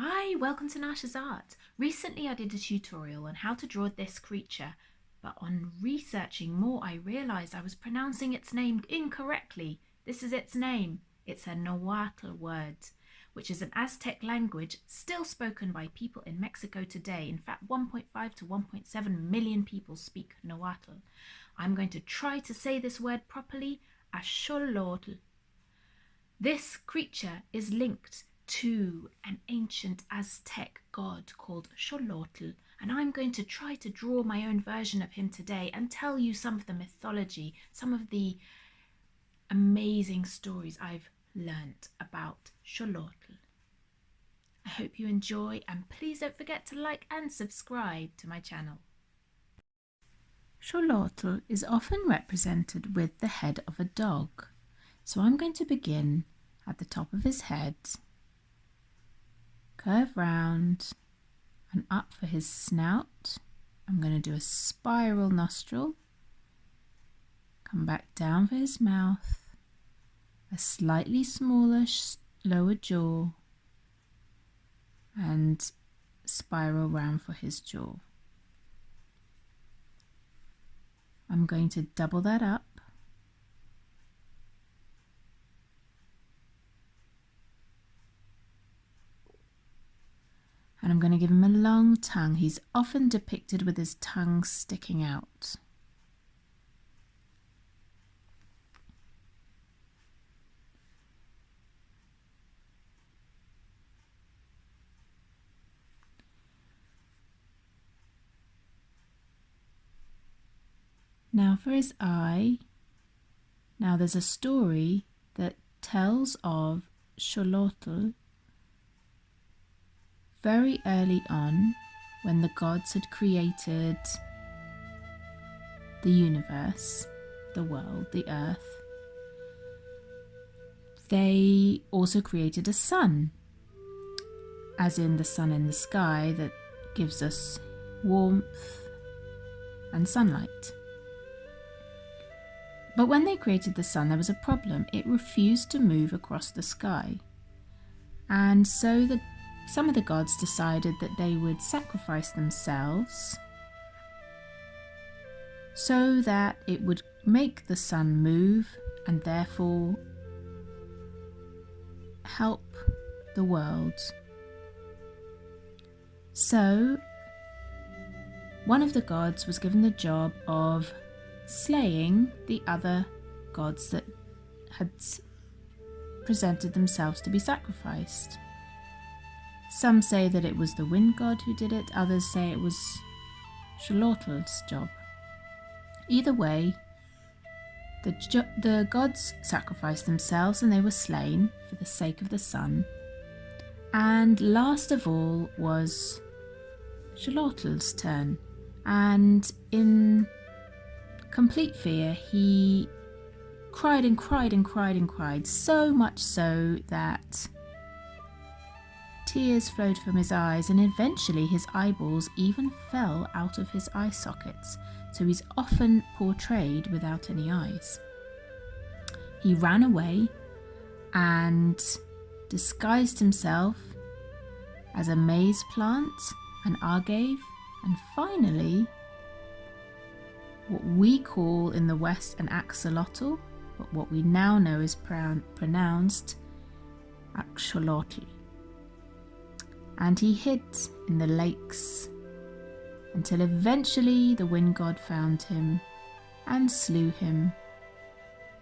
Hi, welcome to Nasha's Art. Recently I did a tutorial on how to draw this creature, but on researching more I realised I was pronouncing its name incorrectly. This is its name. It's a Nahuatl word, which is an Aztec language still spoken by people in Mexico today. In fact, 1.5 to 1.7 million people speak Nahuatl. I'm going to try to say this word properly, axolotl. This creature is linked to an ancient Aztec god called Xolotl, and I'm going to try to draw my own version of him today and tell you some of the mythology, some of the amazing stories I've learnt about Xolotl. I hope you enjoy, and please don't forget to like and subscribe to my channel. Xolotl is often represented with the head of a dog, so I'm going to begin at the top of his head, curve round and up for his snout. I'm going to do a spiral nostril, come back down for his mouth, a slightly smaller lower jaw, and spiral round for his jaw. I'm going to double that up, and I'm going to give him a long tongue. He's often depicted with his tongue sticking out. Now for his eye. Now there's a story that tells of Xolotl very early on, when the gods had created the universe, the world, the earth. They also created a sun, as in the sun in the sky that gives us warmth and sunlight. But when they created the sun, there was a problem. It refused to move across the sky. And so some of the gods decided that they would sacrifice themselves so that it would make the sun move and therefore help the world. So one of the gods was given the job of slaying the other gods that had presented themselves to be sacrificed. Some say that it was the wind god who did it, others say it was Xolotl's job. Either way, the gods sacrificed themselves and they were slain for the sake of the sun. And last of all was Xolotl's turn, and in complete fear he cried and cried and cried and cried, so much so that tears flowed from his eyes, and eventually his eyeballs even fell out of his eye sockets, so he's often portrayed without any eyes. He ran away and disguised himself as a maize plant, an agave, and finally what we call in the West an axolotl, but what we now know is pronounced axolotl. And he hid in the lakes until eventually the wind god found him and slew him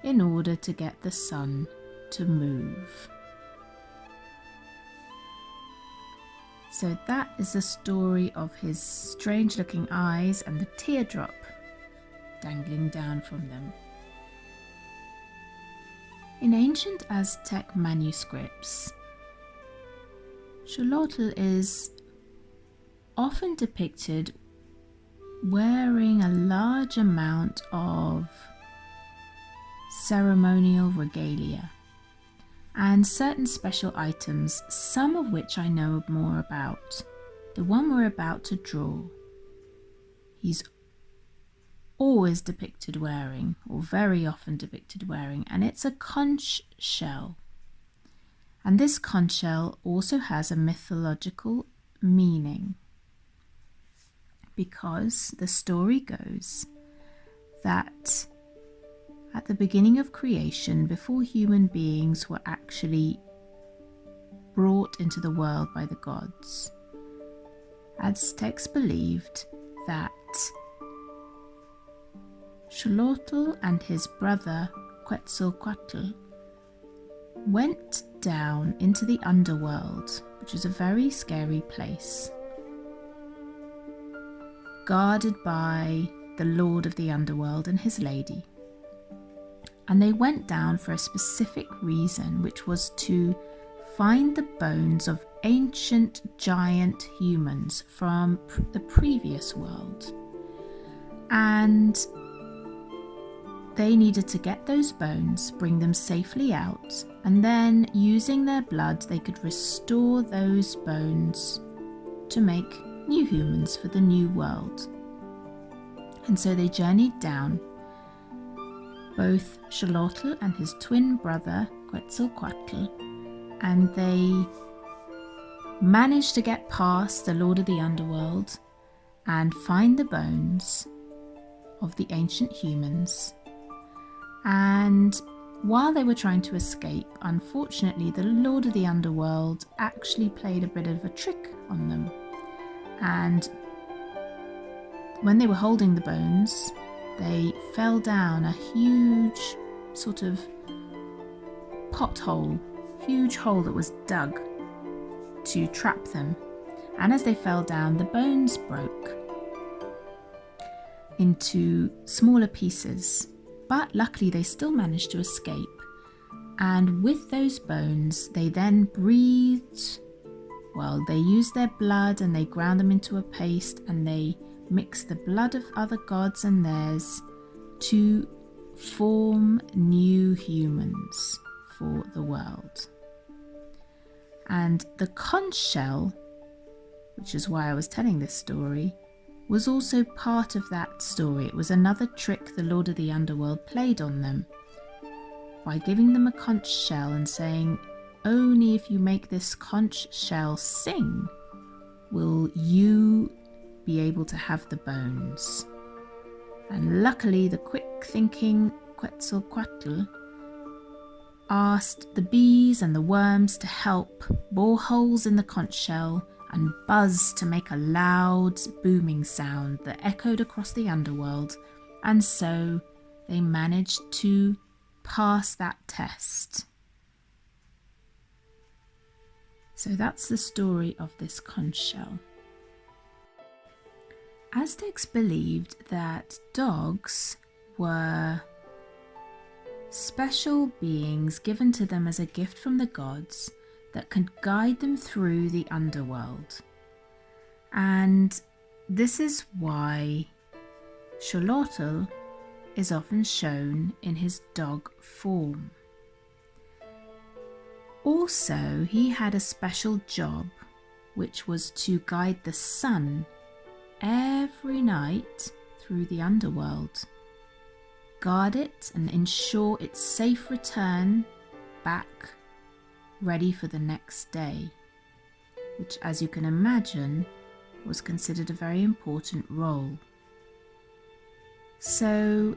in order to get the sun to move. So that is the story of his strange looking eyes and the teardrop dangling down from them. In ancient Aztec manuscripts, Xolotl is often depicted wearing a large amount of ceremonial regalia and certain special items, some of which I know more about. The one we're about to draw, he's always depicted wearing, or very often depicted wearing, and it's a conch shell. And this conch shell also has a mythological meaning, because the story goes that at the beginning of creation, before human beings were actually brought into the world by the gods, Aztecs believed that Xolotl and his brother Quetzalcoatl went down into the underworld, which was a very scary place, guarded by the Lord of the Underworld and his lady. And they went down for a specific reason, which was to find the bones of ancient giant humans from the previous world. And they needed to get those bones, bring them safely out, and then using their blood they could restore those bones to make new humans for the new world. And so they journeyed down, both Xolotl and his twin brother Quetzalcoatl, and they managed to get past the Lord of the Underworld and find the bones of the ancient humans. And while they were trying to escape, unfortunately, the Lord of the Underworld actually played a bit of a trick on them. And when they were holding the bones, they fell down a huge sort of pothole, huge hole that was dug to trap them. And as they fell down, the bones broke into smaller pieces. But luckily they still managed to escape. And with those bones, they then breathed. Well, they used their blood and they ground them into a paste, and they mixed the blood of other gods and theirs to form new humans for the world. And the conch shell, which is why I was telling this story, was also part of that story. It was another trick the Lord of the Underworld played on them by giving them a conch shell and saying, only if you make this conch shell sing will you be able to have the bones. And luckily the quick-thinking Quetzalcoatl asked the bees and the worms to help bore holes in the conch shell and buzz to make a loud booming sound that echoed across the underworld, and so they managed to pass that test. So that's the story of this conch shell. Aztecs believed that dogs were special beings given to them as a gift from the gods that could guide them through the underworld. And this is why Xolotl is often shown in his dog form. Also, he had a special job, which was to guide the sun every night through the underworld, guard it and ensure its safe return back ready for the next day, which, as you can imagine, was considered a very important role. So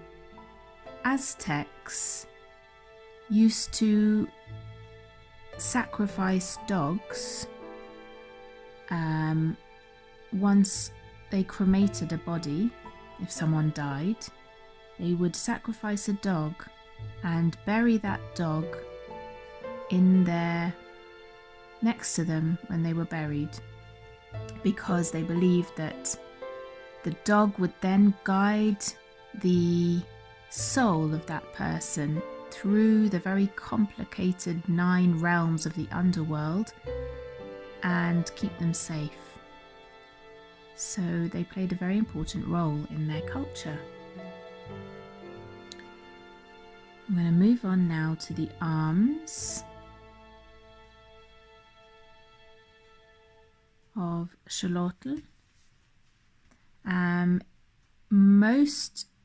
Aztecs used to sacrifice dogs once they cremated a body. If someone died, they would sacrifice a dog and bury that dog in there next to them when they were buried, because they believed that the dog would then guide the soul of that person through the very complicated 9 realms of the underworld and keep them safe. So they played a very important role in their culture. I'm going to move on now to the arms of Xolotl.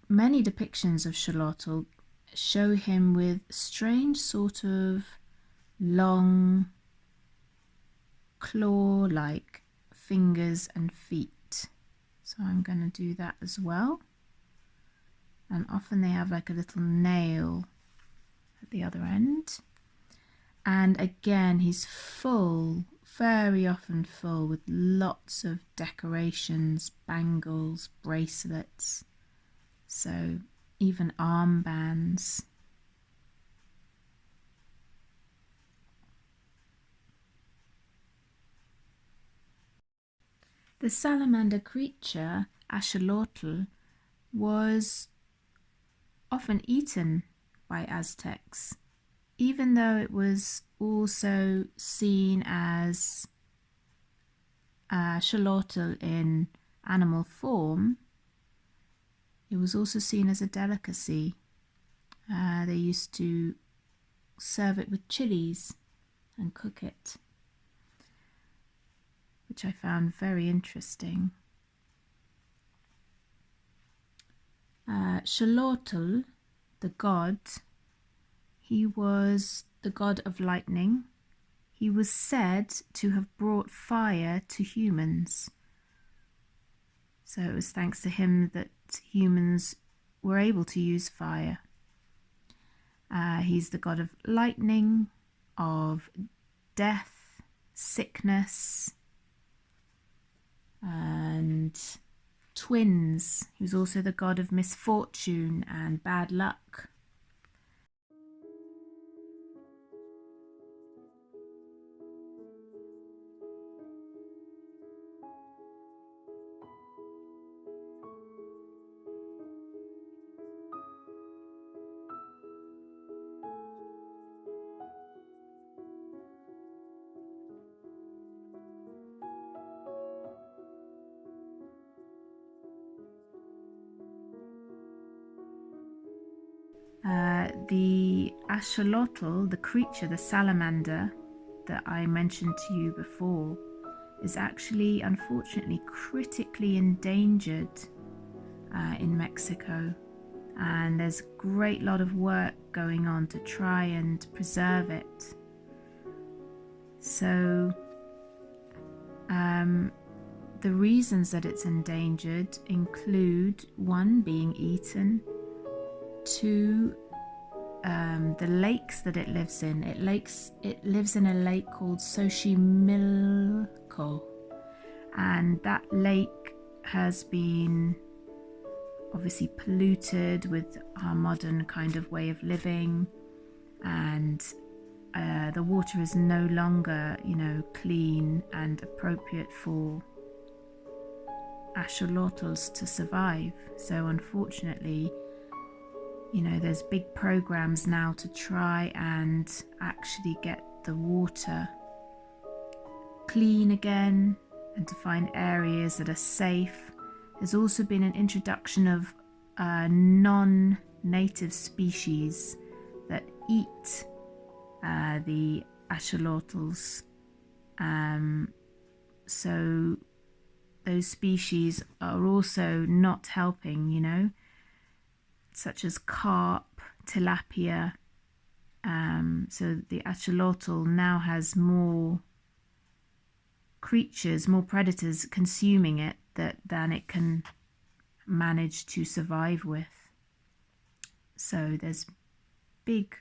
Many depictions of Xolotl show him with strange sort of long claw-like fingers and feet. So I'm going to do that as well. And often they have like a little nail at the other end. And again, he's full, very often full, with lots of decorations, bangles, bracelets, so even armbands. The salamander creature, axolotl, was often eaten by Aztecs, even though it was also seen as xolotl in animal form. It was also seen as a delicacy. They used to serve it with chilies and cook it, which I found very interesting. Xolotl, the god, he was the god of lightning. He was said to have brought fire to humans. So it was thanks to him that humans were able to use fire. He's the god of lightning, of death, sickness, and twins. He was also the god of misfortune and bad luck. The axolotl, the creature, the salamander that I mentioned to you before, is actually unfortunately critically endangered in Mexico, and there's a great lot of work going on to try and preserve it. So the reasons that it's endangered include, one, being eaten, two, the lakes that it lives in. It lives in a lake called Xochimilco, and that lake has been obviously polluted with our modern kind of way of living, and the water is no longer, clean and appropriate for axolotls to survive. So unfortunately, there's big programs now to try and actually get the water clean again and to find areas that are safe. There's also been an introduction of non-native species that eat the axolotls. So those species are also not helping, such as carp, tilapia. So the axolotl now has more creatures, more predators consuming it than it can manage to survive with. So there's big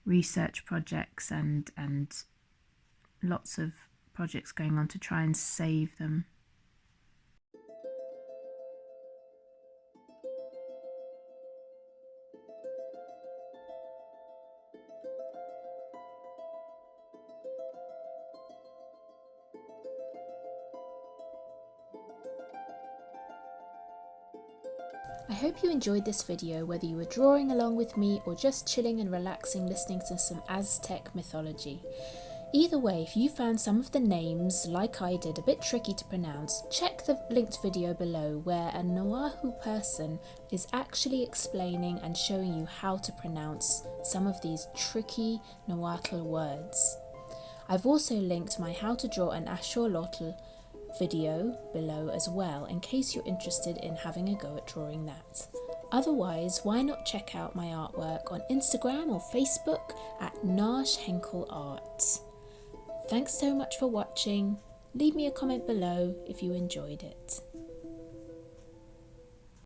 research projects and lots of projects going on to try and save them. I hope you enjoyed this video, whether you were drawing along with me or just chilling and relaxing listening to some Aztec mythology. Either way, if you found some of the names, like I did, a bit tricky to pronounce, check the linked video below where a Navajo person is actually explaining and showing you how to pronounce some of these tricky Nahuatl words. I've also linked my how to draw an axolotl video below as well, in case you're interested in having a go at drawing that. Otherwise, why not check out my artwork on Instagram or Facebook at Nash Henkel Art. Thanks so much for watching. Leave me a comment below if you enjoyed it.